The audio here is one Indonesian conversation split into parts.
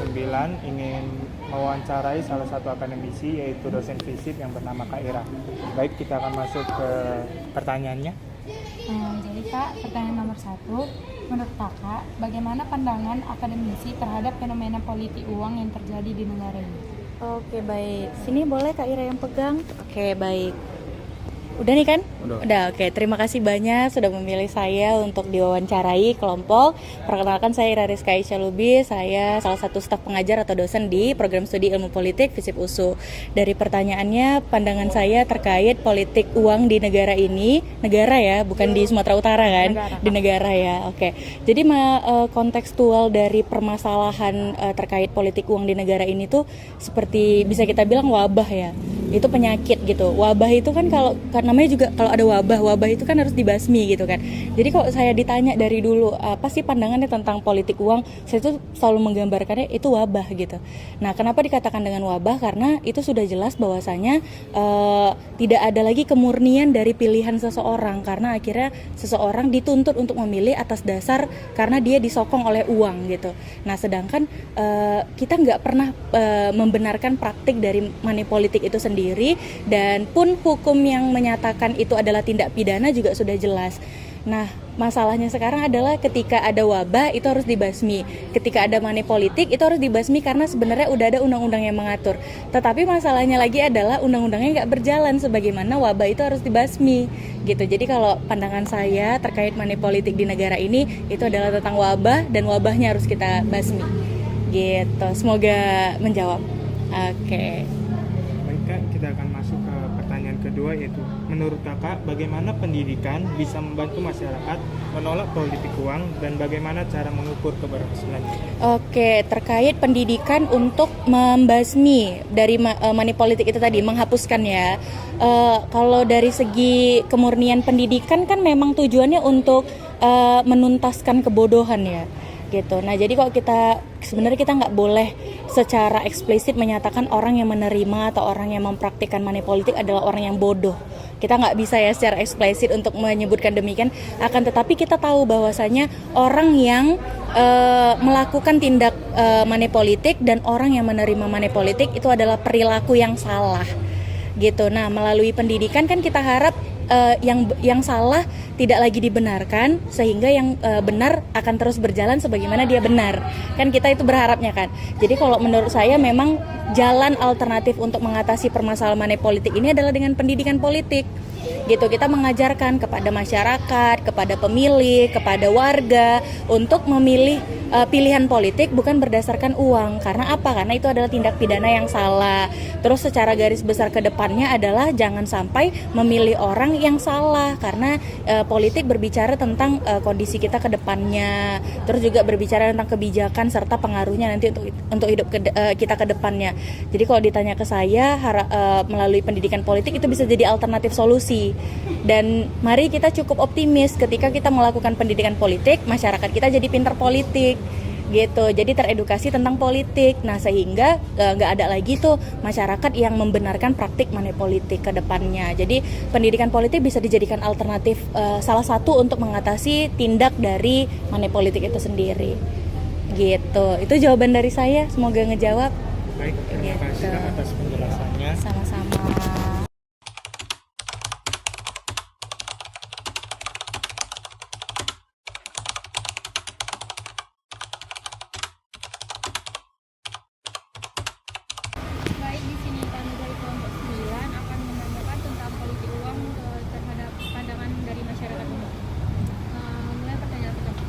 9 ingin mewawancarai salah satu akademisi yaitu dosen FISIP yang bernama Kak Ira. Baik, kita akan masuk ke pertanyaannya. Jadi Kak, pertanyaan nomor 1, menurut Kakak, bagaimana pandangan akademisi terhadap fenomena politik uang yang terjadi di negara ini? Oke, baik. Sini boleh Kak Ira yang pegang. Oke, baik. Udah nih kan? Udah, oke. Terima kasih banyak sudah memilih saya untuk diwawancarai kelompok. Perkenalkan, saya Ira Rizka Aisyah Lubis. Saya salah satu staf pengajar atau dosen di program studi ilmu politik FISIP USU. Dari pertanyaannya, pandangan saya terkait politik uang di negara ini, negara ya, bukan di Sumatera Utara kan? Di negara ya, oke. Jadi kontekstual dari permasalahan terkait politik uang di negara ini tuh seperti bisa kita bilang wabah ya. Itu penyakit gitu. Wabah itu kan kalau namanya juga kalau ada wabah itu kan harus dibasmi gitu kan. Jadi kalau saya ditanya dari dulu apa sih pandangannya tentang politik uang, saya tuh selalu menggambarkannya itu wabah gitu. Nah, kenapa dikatakan dengan wabah? Karena itu sudah jelas bahwasanya tidak ada lagi kemurnian dari pilihan seseorang, karena akhirnya seseorang dituntut untuk memilih atas dasar karena dia disokong oleh uang gitu. Nah, sedangkan kita nggak pernah membenarkan praktik dari money politik itu sendiri, dan pun hukum yang menyatakan itu adalah tindak pidana juga sudah jelas. Nah, masalahnya sekarang adalah ketika ada wabah itu harus dibasmi, ketika ada money politik itu harus dibasmi karena sebenarnya udah ada undang-undang yang mengatur. Tetapi masalahnya lagi adalah undang-undangnya nggak berjalan sebagaimana wabah itu harus dibasmi gitu. Jadi kalau pandangan saya terkait money politik di negara ini itu adalah tentang wabah, dan wabahnya harus kita basmi gitu. Semoga menjawab. Oke. Baik Kak, kita akan masuk ke pertanyaan kedua, yaitu menurut Kakak bagaimana pendidikan bisa membantu masyarakat menolak politik uang dan bagaimana cara mengukur keberhasilannya? Oke, terkait pendidikan untuk membasmi dari money politik itu tadi, menghapuskan ya. Kalau dari segi kemurnian pendidikan kan memang tujuannya untuk menuntaskan kebodohan ya. Gitu. Nah, jadi kalau sebenarnya kita nggak boleh secara eksplisit menyatakan orang yang menerima atau orang yang mempraktikkan money politik adalah orang yang bodoh. Kita nggak bisa ya secara eksplisit untuk menyebutkan demikian. Akan tetapi kita tahu bahwasanya orang yang melakukan tindak money politik dan orang yang menerima money politik itu adalah perilaku yang salah. Gitu. Nah, melalui pendidikan kan kita harap yang salah tidak lagi dibenarkan, sehingga yang benar akan terus berjalan sebagaimana dia benar. Kan kita itu berharapnya kan. Jadi kalau menurut saya memang jalan alternatif untuk mengatasi permasalahan money politik ini adalah dengan pendidikan politik. Gitu, kita mengajarkan kepada masyarakat, kepada pemilih, kepada warga untuk memilih pilihan politik bukan berdasarkan uang. Karena apa? Karena itu adalah tindak pidana yang salah. Terus secara garis besar ke depannya adalah jangan sampai memilih orang yang salah, karena politik berbicara tentang kondisi kita ke depannya. Terus juga berbicara tentang kebijakan serta pengaruhnya nanti untuk hidup kita ke depannya. Jadi kalau ditanya ke saya, melalui pendidikan politik itu bisa jadi alternatif solusi. Dan mari kita cukup optimis ketika kita melakukan pendidikan politik, masyarakat kita jadi pintar politik gitu, jadi teredukasi tentang politik. Nah, sehingga nggak ada lagi tuh masyarakat yang membenarkan praktik money politik ke depannya. Jadi pendidikan politik bisa dijadikan alternatif salah satu untuk mengatasi tindak dari money politik itu sendiri gitu. Itu jawaban dari saya, semoga ngejawab. Baik, terima kasih Kak atas penjelasannya. Sama-sama. Baik, di sini kami dari kelompok 9 akan menanyakan tentang politik uang terhadap pandangan dari masyarakat umum. Mulai pertanyaan pertama.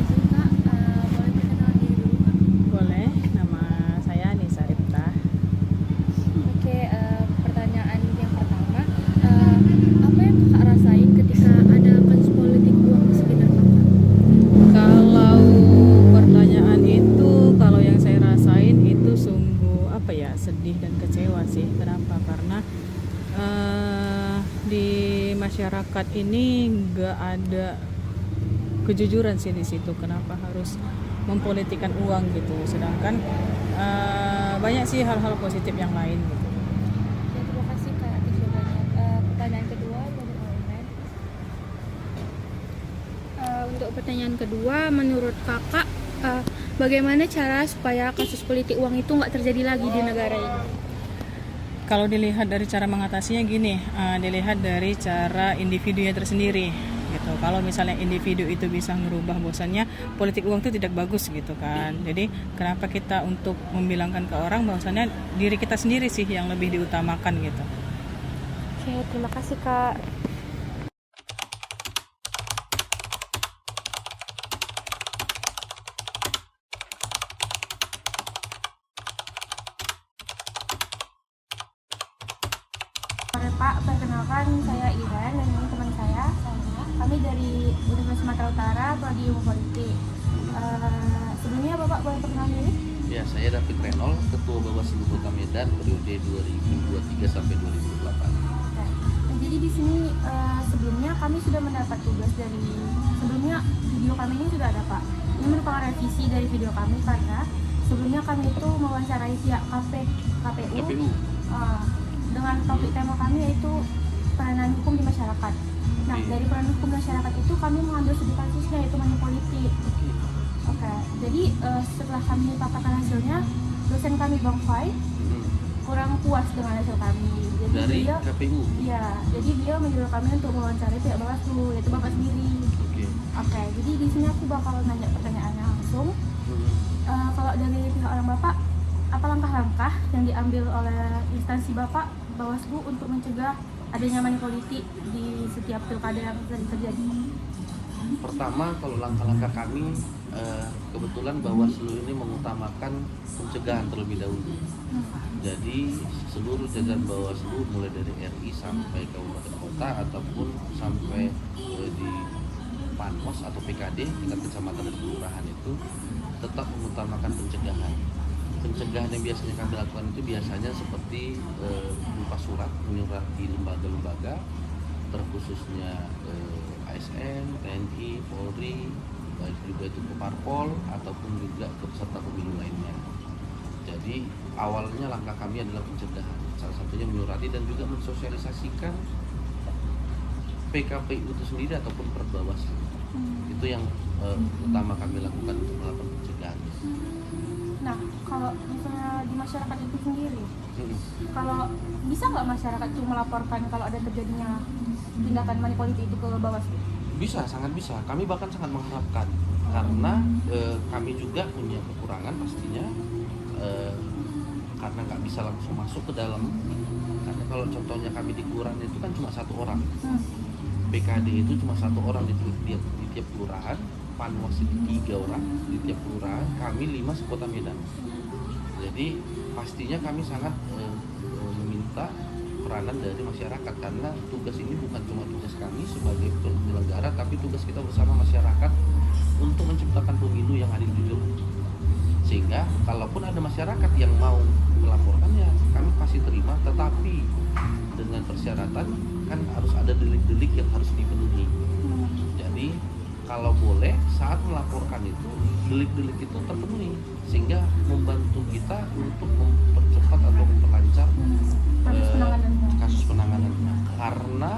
Izin Kak, boleh perkenalan diri dulu Kak? Boleh, nama saya Nisa Ripta. Oke, pertanyaan yang pertama, apa yang Kakak rasain ketika ada kasus politik uang di sekitar Kakak? Kalau pertanyaan itu, kalau yang saya rasain itu sungguh sedih dan kecewa sih. Kenapa? Karena di masyarakat ini nggak ada kejujuran sih di situ. Kenapa harus mempolitikan uang gitu? Sedangkan banyak sih hal-hal positif yang lain gitu. Ya, terima kasih Kak atas jawabannya. Pertanyaan kedua dari Almen. Untuk pertanyaan kedua, menurut Kakak bagaimana cara supaya kasus politik uang itu nggak terjadi lagi di negara ini? Kalau dilihat dari cara mengatasinya gini, dilihat dari cara individunya tersendiri gitu. Kalau misalnya individu itu bisa merubah bahwasannya politik uang itu tidak bagus gitu kan. Jadi kenapa kita untuk membilangkan ke orang bahwasannya diri kita sendiri sih yang lebih diutamakan gitu. Oke, terima kasih Kak. Sore Pak, perkenalkan saya Iren dan ini teman saya. Kami dari Universitas Sumatera Utara, Prodi Ilmu Politik. Sebelumnya Bapak boleh perkenalan diri? Ya, saya David Renol, Ketua Bawaslu Kota Medan periode 2023 sampai 2028. Nah, jadi di sini sebelumnya kami sudah mendapat tugas dari sebelumnya video kami ini sudah ada Pak. Ini merupakan revisi dari video kami karena sebelumnya kami itu mewawancarai pihak KPU. Dengan topik tema kami yaitu peranan hukum di masyarakat. Nah, dari peranan hukum masyarakat itu kami mengambil studi kasusnya yaitu money politik. Oke, jadi setelah kami paparkan hasilnya, dosen kami Bang Fai kurang puas dengan hasil kami. Jadi Dari dia, KPU. iya, jadi dia menyuruh kami untuk mewawancarai pihak Bawaslu, yaitu Bapak sendiri. Oke, jadi di sini aku bakal nanya pertanyaannya langsung. Kalau dari pihak orang Bapak, apa langkah-langkah yang diambil oleh instansi Bapak Bawaslu untuk mencegah adanya money politik di setiap pilkada yang terjadi? Pertama, kalau langkah-langkah kami, kebetulan Bawaslu ini mengutamakan pencegahan terlebih dahulu. Jadi seluruh jajaran Bawaslu mulai dari RI sampai kabupaten kota ataupun sampai di Panwas atau PKD tingkat kecamatan dan kelurahan itu tetap mengutamakan pencegahan. Pencegahan yang biasanya kami lakukan itu biasanya seperti berupa surat menyurati lembaga-lembaga terkhususnya ASN, TNI, Polri, baik juga itu ke Parpol ataupun juga ke peserta pemilu lainnya. Jadi awalnya langkah kami adalah pencegahan, salah satunya menyurati dan juga mensosialisasikan PKPU itu sendiri ataupun Perbawaslu. Itu yang utama kami lakukan untuk melakukan pencegahan. Nah, kalau misalnya di masyarakat itu sendiri, kalau bisa nggak masyarakat itu melaporkan kalau ada terjadinya tindakan money politik itu ke Bawaslu? Bisa, sangat bisa. Kami bahkan sangat mengharapkan karena kami juga punya kekurangan pastinya karena nggak bisa langsung masuk ke dalam. Karena kalau contohnya kami di kelurahan itu kan cuma satu orang, BKD itu cuma satu orang di tiap kelurahan, Panwas itu 3 orang di tiap kelurahan, kami 5 sekota Medan. Jadi pastinya kami sangat meminta peranan dari masyarakat karena tugas ini bukan cuma tugas kami sebagai penyelenggara, tapi tugas kita bersama masyarakat untuk menciptakan pemilu yang adil jujur. Sehingga kalaupun ada masyarakat yang mau melaporkannya, kami pasti terima, tetapi dengan persyaratan kan harus ada delik-delik yang harus dipenuhi. Jadi kalau boleh saat melaporkan itu delik-delik itu terpenuhi sehingga membantu kita untuk mempercepat atau memperlancar kasus penanganannya. Karena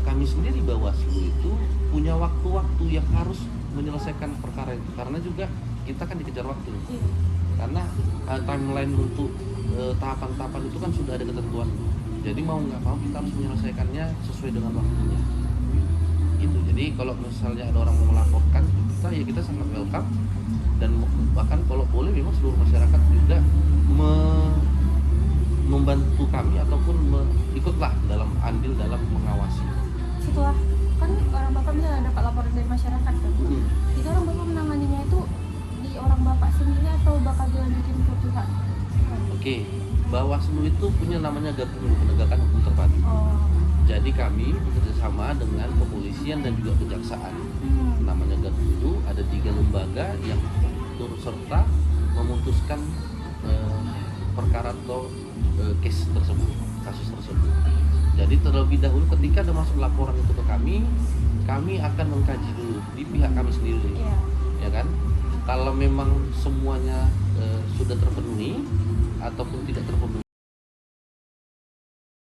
kami sendiri Bawaslu itu punya waktu-waktu yang harus menyelesaikan perkara itu karena juga kita kan dikejar waktu. Karena timeline untuk tahapan-tahapan itu kan sudah ada ketentuan. Jadi mau nggak mau kita harus menyelesaikannya sesuai dengan waktunya. Gitu. Jadi kalau misalnya ada orang mau melaporkan kita, ya kita sangat welcome dan bahkan kalau boleh memang seluruh masyarakat juga membantu kami ataupun ikutlah dalam andil dalam mengawasi. Setelah kan orang Bapak bisa dapat laporan dari masyarakat kan? Jadi orang Bapak menanganinya itu di orang Bapak sendiri atau bakal dilanjutin ke pihak? Oke, Bawaslu itu punya namanya Gardu Penegakan Hukum Terpadu. Jadi kami bekerjasama dengan kepolisian dan juga kejaksaan. Namanya Gardu, ada 3 lembaga yang turut serta memutuskan perkara atau case tersebut, kasus tersebut. Jadi terlebih dahulu ketika ada masuk laporan itu ke kami akan mengkaji dulu di pihak kami sendiri, ya kan? Kalau memang semuanya sudah terpenuhi ataupun tidak terpenuhi,